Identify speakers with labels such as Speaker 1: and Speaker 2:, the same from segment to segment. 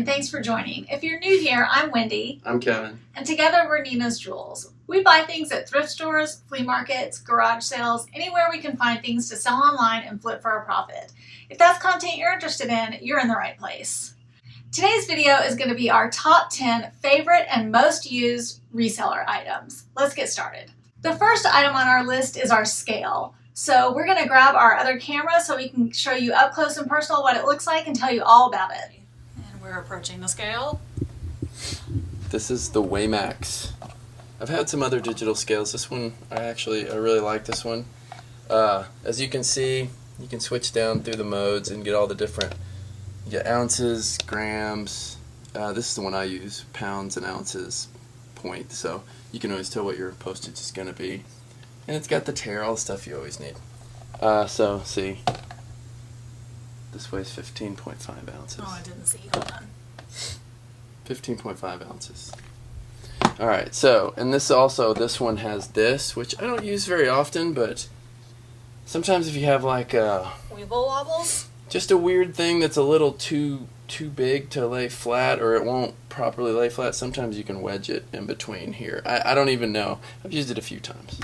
Speaker 1: and thanks for joining. If you're new here, I'm Wendy.
Speaker 2: I'm Kevin.
Speaker 1: And together we're Nina's Jewels. We buy things at thrift stores, flea markets, garage sales, anywhere we can find things to sell online and flip for a profit. If that's content you're interested in, you're in the right place. Today's video is going to be our top 10 favorite and most used reseller items. Let's get started. The first item on our list is our scale. So we're going to grab our other camera so we can show you up close and personal what it looks like and tell you all about it. And we're approaching the scale.
Speaker 2: This is the Waymax. I've had some other digital scales. This one, I really like this one. As you can see, you can switch down through the modes and get all the different, you get ounces, grams. This is the one I use, pounds and ounces, point. So you can always tell what your postage is going to be. And it's got the tare, all the stuff you always need. So, see, this weighs 15.5 ounces.
Speaker 1: Oh, I didn't see. Hold on.
Speaker 2: 15.5 ounces. Alright, so, and this one has this, which I don't use very often, but sometimes if you have like
Speaker 1: Weeble wobbles?
Speaker 2: just a weird thing that's a little too big to lay flat, or it won't properly lay flat, sometimes you can wedge it in between here. I don't even know. I've used it a few times.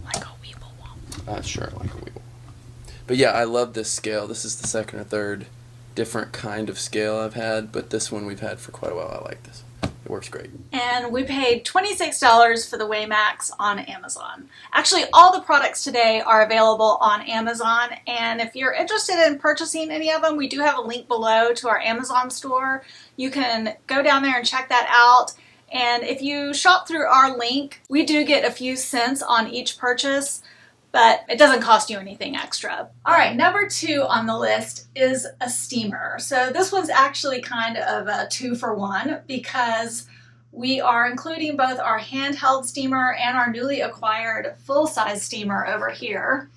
Speaker 1: Like a Weeble wobble.
Speaker 2: Sure, like a Weeble. But yeah, I love this scale. This is the second or third different kind of scale I've had, but this one we've had for quite a while. I like this. It works great.
Speaker 1: And we paid $26 for the Waymax on Amazon. Actually, all the products today are available on Amazon, and if you're interested in purchasing any of them, we do have a link below to our Amazon store. You can go down there and check that out. And if you shop through our link, we do get a few cents on each purchase, but it doesn't cost you anything extra. All right, number 2 on the list is a steamer. So this one's actually kind of a 2-for-1 because we are including both our handheld steamer and our newly acquired full-size steamer over here,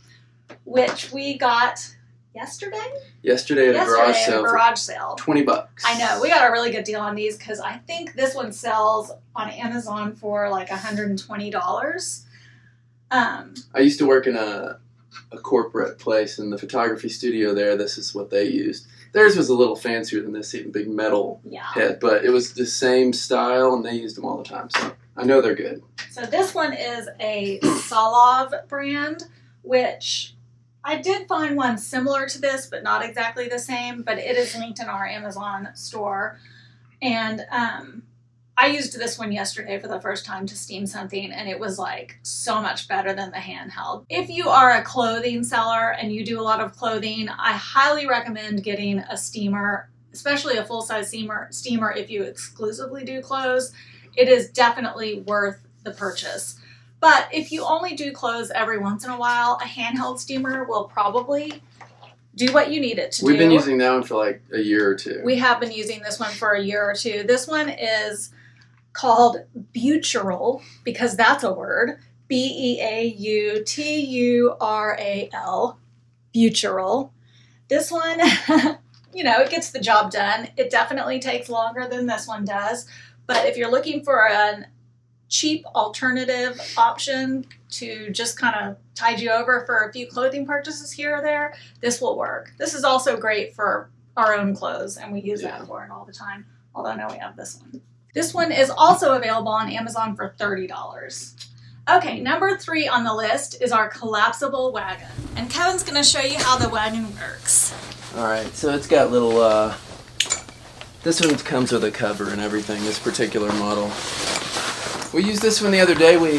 Speaker 1: which we got yesterday
Speaker 2: Yesterday at a
Speaker 1: garage sale.
Speaker 2: $20.
Speaker 1: I know, we got a really good deal on these because I think this one sells on Amazon for like $120.
Speaker 2: I used to work in a corporate place in the photography studio there. This is what they used. Theirs was a little fancier than this, even big metal head, but it was the same style and they used them all the time, so I know they're good.
Speaker 1: So this one is a Solov brand, which I did find one similar to this, but not exactly the same, but it is linked in our Amazon store. And I used this one yesterday for the first time to steam something, and it was like so much better than the handheld. If you are a clothing seller and you do a lot of clothing, I highly recommend getting a steamer, especially a full-size steamer if you exclusively do clothes. It is definitely worth the purchase. But if you only do clothes every once in a while, a handheld steamer will probably do what you need it to do.
Speaker 2: We've been using that one for like a year or two.
Speaker 1: We have been using this one for a year or two. This one is called Butural, because that's a word. B-E-A-U-T-U-R-A-L. Butural. This one, it gets the job done. It definitely takes longer than this one does. But if you're looking for a cheap alternative option to just kind of tide you over for a few clothing purchases here or there, this will work. This is also great for our own clothes, and we use that for it all the time. Although now we have this one. This one is also available on Amazon for $30. Okay, number 3 on the list is our collapsible Wagon. And Kevin's going to show you how the Wagon works.
Speaker 2: Alright, so it's got little, this one comes with a cover and everything, this particular model. We used this one the other day. We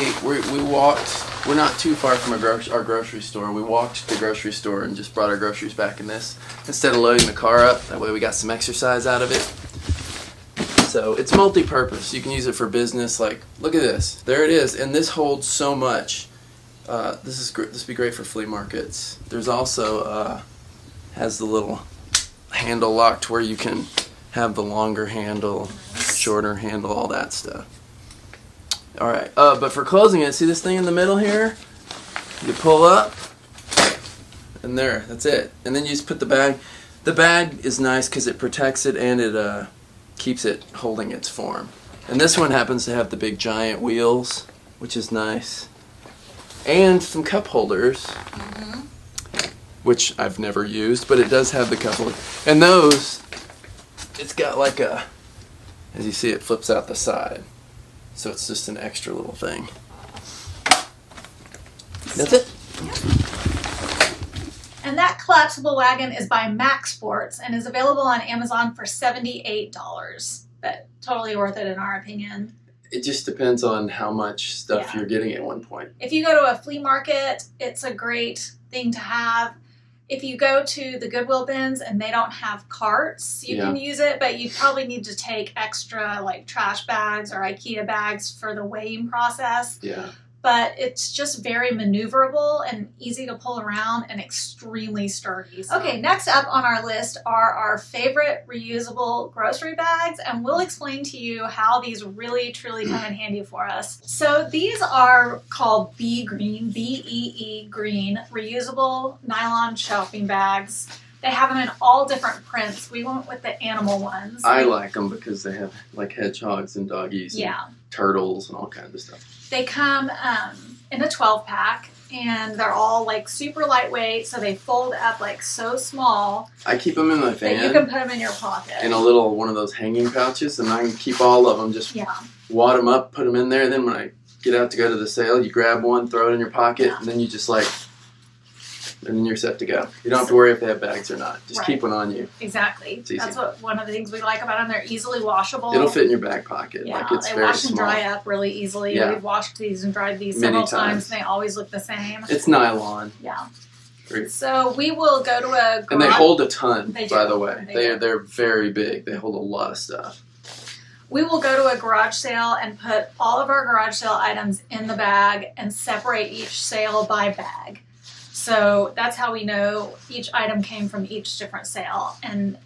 Speaker 2: walked, we're not too far from our grocery store. We walked to the grocery store and just brought our groceries back in this instead of loading the car up. That way we got some exercise out of it. So it's multi-purpose. You can use it for business. Like, look at this. There it is. And this holds so much. This would be great for flea markets. There's also, has the little handle lock to where you can have the longer handle, shorter handle, all that stuff. Alright, but for closing it, see this thing in the middle here? You pull up, and there, that's it. And then you just put the bag. The bag is nice because it protects it and it keeps it holding its form. And this one happens to have the big giant wheels, which is nice. And some cup holders, which I've never used, but it does have the cup holders. And those it's got like a, as you see, it flips out the side. So it's just an extra little thing. That's it.
Speaker 1: And that collapsible wagon is by Max Sports and is available on Amazon for $78. But totally worth it in our opinion.
Speaker 2: It just depends on how much stuff you're getting at one point.
Speaker 1: If you go to a flea market, it's a great thing to have. If you go to the Goodwill bins and they don't have carts, you can use it, but you probably need to take extra like trash bags or IKEA bags for the weighing process.
Speaker 2: Yeah.
Speaker 1: But it's just very maneuverable and easy to pull around and extremely sturdy. Okay, next up on our list are our favorite reusable grocery bags, and we'll explain to you how these really truly come in handy for us. So these are called Bee Green, B-E-E Green, reusable nylon shopping bags. They have them in all different prints. We went with the animal ones.
Speaker 2: I like them because they have like hedgehogs and doggies and turtles and all kinds of stuff.
Speaker 1: They come in a 12-pack, and they're all like super lightweight, so they fold up like so small.
Speaker 2: I keep them in my van.
Speaker 1: That you can put them in your pocket.
Speaker 2: In a little one of those hanging pouches, and I can keep all of them. Just wad them up, put them in there, and then when I get out to go to the sale, you grab one, throw it in your pocket, and then you just like, and then you're set to go. You don't have to worry if they have bags or not. Just keep one on you.
Speaker 1: Exactly. That's what one of the things we like about them. They're easily washable.
Speaker 2: It'll fit in your back pocket.
Speaker 1: Yeah,
Speaker 2: like it's
Speaker 1: they
Speaker 2: very
Speaker 1: wash and
Speaker 2: small.
Speaker 1: dry up really easily.
Speaker 2: Yeah.
Speaker 1: We've washed these and dried these
Speaker 2: Many
Speaker 1: several
Speaker 2: times.
Speaker 1: times, and they always look the same.
Speaker 2: It's nylon.
Speaker 1: Yeah.
Speaker 2: Great.
Speaker 1: So we will go to a garage.
Speaker 2: And they hold a ton,
Speaker 1: They do.
Speaker 2: by the way.
Speaker 1: They do.
Speaker 2: They're very big. They hold a lot of stuff.
Speaker 1: We will go to a garage sale and put all of our garage sale items in the bag and separate each sale by bag. So that's how we know each item came from each different sale. And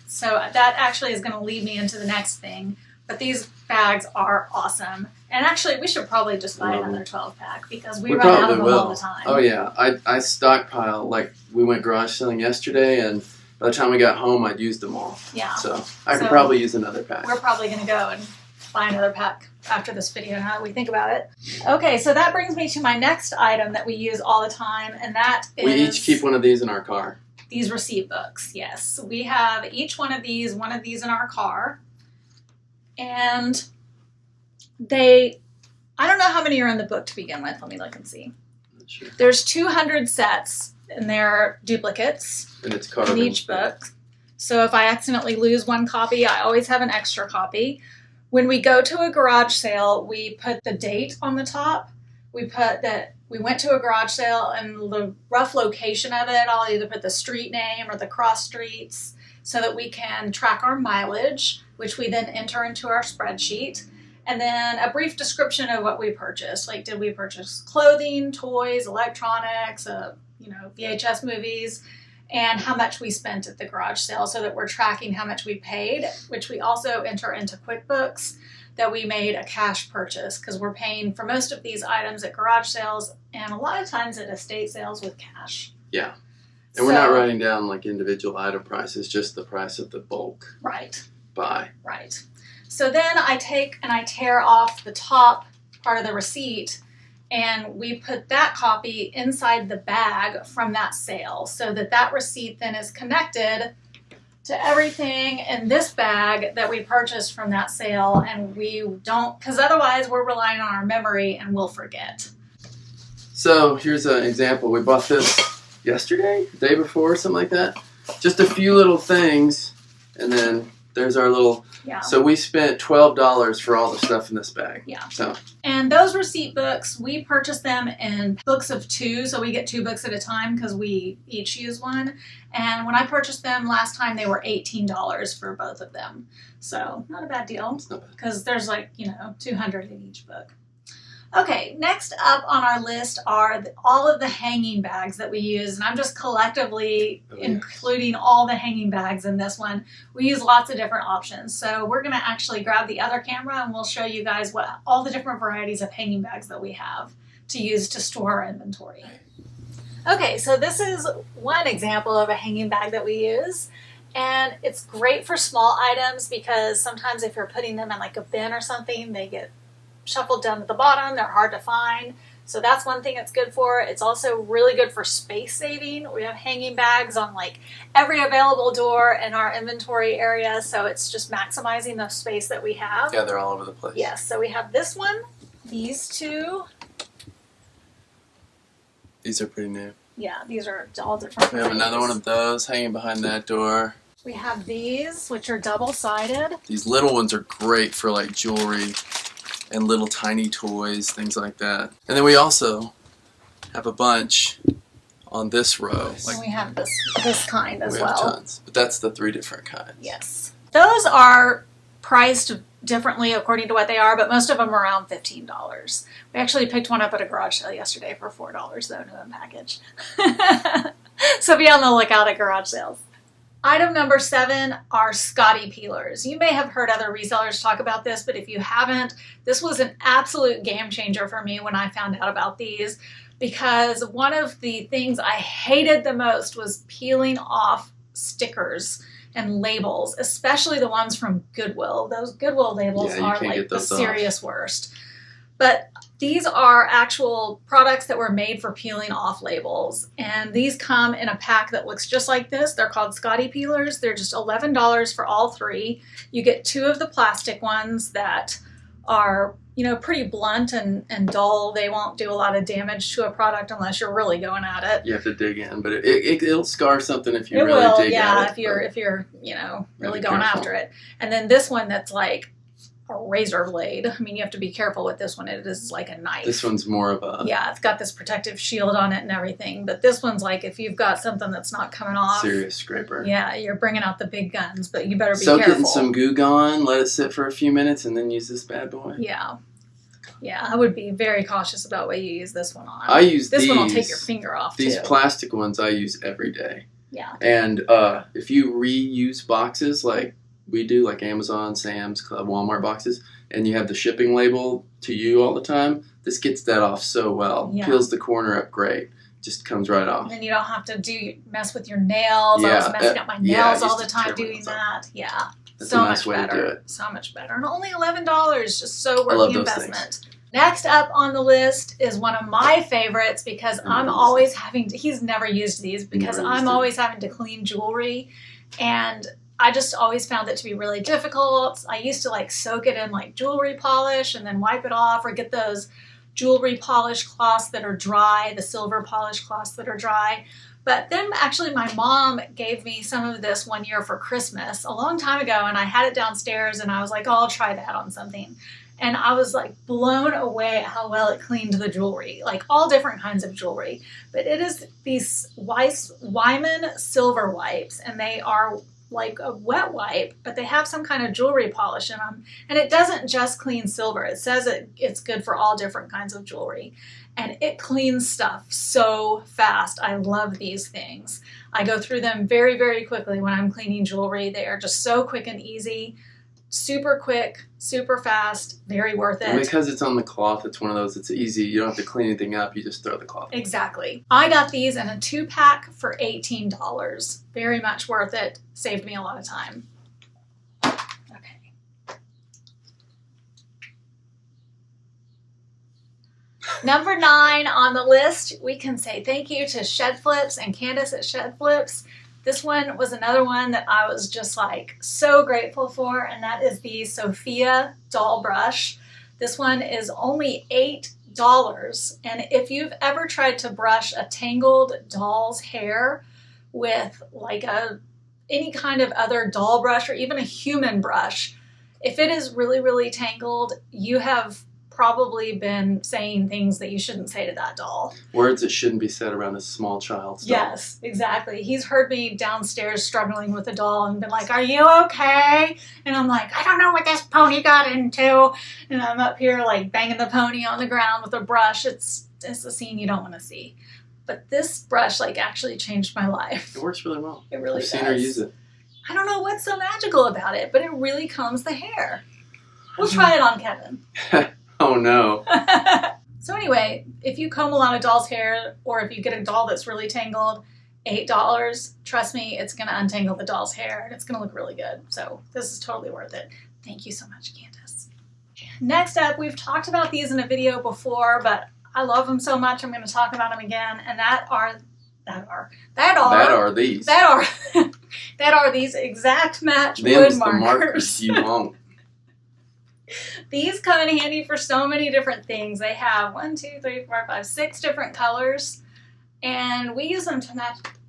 Speaker 1: so that actually is going to lead me into the next thing. But these bags are awesome. And actually, we should probably just buy another 12-pack because we run out of them all the time.
Speaker 2: Oh, yeah. I stockpile. Like, we went garage selling yesterday, and by the time we got home, I'd used them all.
Speaker 1: Yeah.
Speaker 2: So I could probably use another pack.
Speaker 1: We're probably going to go and buy another pack after this video, now that we think about it. Okay, so that brings me to my next item that we use all the time, and that is...
Speaker 2: We each keep one of these in our car.
Speaker 1: These receipt books, yes. We have each one of these in our car. And I don't know how many are in the book to begin with. Let me look and see.
Speaker 2: Sure.
Speaker 1: There's 200 sets, and they're duplicates
Speaker 2: and it's carbon.
Speaker 1: in each book. So if I accidentally lose one copy, I always have an extra copy. When we go to a garage sale, we put the date on the top. We put that we went to a garage sale and the rough location of it. I'll either put the street name or the cross streets so that we can track our mileage, which we then enter into our spreadsheet. And then a brief description of what we purchased. Like, did we purchase clothing, toys, electronics, VHS movies, and how much we spent at the garage sale so that we're tracking how much we paid, which we also enter into QuickBooks that we made a cash purchase because we're paying for most of these items at garage sales and a lot of times at estate sales with cash.
Speaker 2: Yeah. And we're not writing down like individual item prices, just the price of the bulk.
Speaker 1: Right.
Speaker 2: Buy.
Speaker 1: Right. So then I take and I tear off the top part of the receipt and we put that copy inside the bag from that sale so that that receipt then is connected to everything in this bag that we purchased from that sale, and we don't, because otherwise we're relying on our memory and we'll forget.
Speaker 2: So here's an example. We bought this yesterday, the day before, something like that. Just a few little things, and then there's our little...
Speaker 1: Yeah.
Speaker 2: So we spent $12 for all the stuff in this bag.
Speaker 1: Yeah.
Speaker 2: So.
Speaker 1: And those receipt books, we purchase them in books of 2, so we get 2 books at a time because we each use one. And when I purchased them last time, they were $18 for both of them. So not a bad deal because there's 200 in each book. Okay, next up on our list are all of the hanging bags that we use, and I'm just collectively including all the hanging bags in this one. We use lots of different options, so we're going to actually grab the other camera and we'll show you guys what all the different varieties of hanging bags that we have to use to store our inventory. Okay, so this is one example of a hanging bag that we use. And it's great for small items because sometimes if you're putting them in like a bin or something, they get shuffled down to the bottom. They're hard to find. So that's one thing it's good for. It's also really good for space saving. We have hanging bags on like every available door in our inventory area, so it's just maximizing the space that we have.
Speaker 2: Yeah, they're all over the place.
Speaker 1: Yes, so we have this one, these two.
Speaker 2: These are pretty new.
Speaker 1: Yeah, these are all different.
Speaker 2: We have another one of those hanging behind that door.
Speaker 1: We have these, which are double-sided.
Speaker 2: These little ones are great for like jewelry and little tiny toys, things like that. And then we also have a bunch on this row.
Speaker 1: And we have this kind as well.
Speaker 2: We have tons, but that's the 3 different kinds.
Speaker 1: Yes. Those are priced differently according to what they are, but most of them are around $15. We actually picked one up at a garage sale yesterday for $4, though, new in package. So be on the lookout at garage sales. Item number 7 are Scotty Peelers. You may have heard other resellers talk about this, but if you haven't, this was an absolute game changer for me when I found out about these, because one of the things I hated the most was peeling off stickers and labels, especially the ones from Goodwill. Those Goodwill labels are like the serious worst. But these are actual products that were made for peeling off labels. And these come in a pack that looks just like this. They're called Scotty Peelers. They're just $11 for all 3. You get 2 of the plastic ones that are, you know, pretty blunt and dull. They won't do a lot of damage to a product unless you're really going at it.
Speaker 2: You have to dig in, but it'll scar something if you really dig at it.
Speaker 1: Yeah, if you're, you know, really going after it. And then this one that's like a razor blade. I mean, you have to be careful with this one. It is like a knife.
Speaker 2: This one's more of a...
Speaker 1: Yeah, it's got this protective shield on it and everything. But this one's like if you've got something that's not coming off.
Speaker 2: Serious scraper.
Speaker 1: Yeah, you're bringing out the big guns, but you better be
Speaker 2: careful.
Speaker 1: careful.
Speaker 2: Soak it in some Goo Gone, let it sit for a few minutes, and then use this bad boy.
Speaker 1: Yeah. Yeah, I would be very cautious about what you use this one on.
Speaker 2: I use
Speaker 1: this one will take your finger off,
Speaker 2: these plastic ones I use every day.
Speaker 1: Yeah.
Speaker 2: And if you reuse boxes like we do, like Amazon, Sam's Club, Walmart boxes, and you have the shipping label to you all the time, this gets that off so well. Yeah. Peels the corner up great. Just comes right off.
Speaker 1: And then you don't have to mess with your nails. Yeah. I was messing up my nails all the time doing that. Yeah.
Speaker 2: That's
Speaker 1: so
Speaker 2: a nice
Speaker 1: much better.
Speaker 2: Way to do it.
Speaker 1: So much better. And only $11, just so worth the investment. Next up on the list is one of my favorites because I'm always having to, he's never used these because I'm always having to clean jewelry, and I just always found it to be really difficult. I used to like soak it in like jewelry polish and then wipe it off, or get those jewelry polish cloths that are dry, the silver polish cloths that are dry. But then actually my mom gave me some of this one year for Christmas a long time ago, and I had it downstairs and I was like, oh, I'll try that on something. And I was like blown away at how well it cleaned the jewelry, like all different kinds of jewelry. But it is these Wyman silver wipes, and they are like a wet wipe, but they have some kind of jewelry polish in them. And it doesn't just clean silver. It says it's good for all different kinds of jewelry. And it cleans stuff so fast. I love these things. I go through them very, very quickly when I'm cleaning jewelry. They are just so quick and easy. Super quick, super fast, very worth it.
Speaker 2: And because it's on the cloth, it's one of those, it's easy. You don't have to clean anything up. You just throw the cloth.
Speaker 1: Exactly. I got these in a 2-pack for $18. Very much worth it. Saved me a lot of time. Okay. Number 9 on the list, we can say thank you to Shed Flips and Candace at Shed Flips. This one was another one that I was just like so grateful for, and that is the Sophia doll brush. This one is only $8, and if you've ever tried to brush a tangled doll's hair with like any kind of other doll brush or even a human brush, if it is really, really tangled, you have probably been saying things that you shouldn't say to that doll.
Speaker 2: Words that shouldn't be said around a small child's doll.
Speaker 1: Yes, exactly. He's heard me downstairs struggling with a doll and been like, are you okay? And I'm like, I don't know what this pony got into. And I'm up here like banging the pony on the ground with a brush. It's a scene you don't want to see. But this brush like actually changed my life.
Speaker 2: It works really well.
Speaker 1: It really
Speaker 2: does. I've seen her use it.
Speaker 1: I don't know what's so magical about it, but it really combs the hair. We'll try it on Kevin.
Speaker 2: Oh no.
Speaker 1: So anyway, if you comb a lot of doll's hair, or if you get a doll that's really tangled, $8, trust me, it's going to untangle the doll's hair and it's going to look really good. So this is totally worth it. Thank you so much, Candace. Next up, we've talked about these in a video before, but I love them so much. I'm going to talk about them again. And that are these exact match wood
Speaker 2: the markers you want.
Speaker 1: These come in handy for so many different things. They have 6 different colors, and we use them to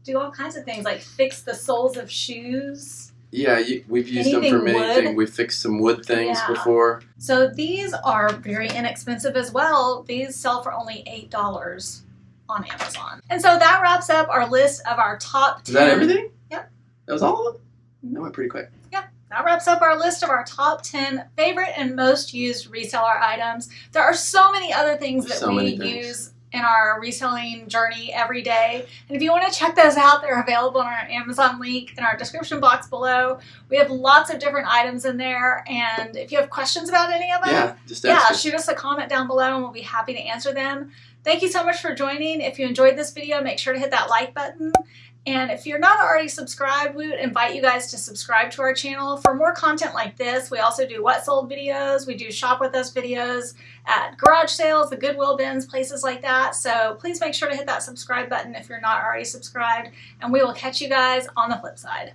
Speaker 1: do all kinds of things, like fix the soles of shoes.
Speaker 2: Yeah, we've used them for many things. We've fixed some wood things before.
Speaker 1: So these are very inexpensive as well. These sell for only $8 on Amazon. And so that wraps up our list of our top 10.
Speaker 2: Is that everything?
Speaker 1: Yep.
Speaker 2: That was all of them? That went pretty quick.
Speaker 1: Yeah. That wraps up our list of our top 10 favorite and most used reseller items. There are so many other things that we use in our reselling journey every day. And if you want to check those out, they're available in our Amazon link in our description box below. We have lots of different items in there. And if you have questions about any of them, shoot us a comment down below and we'll be happy to answer them. Thank you so much for joining. If you enjoyed this video, make sure to hit that like button. And if you're not already subscribed, we would invite you guys to subscribe to our channel for more content like this. We also do what sold videos. We do shop with us videos at garage sales, the Goodwill bins, places like that. So please make sure to hit that subscribe button if you're not already subscribed. And we will catch you guys on the flip side.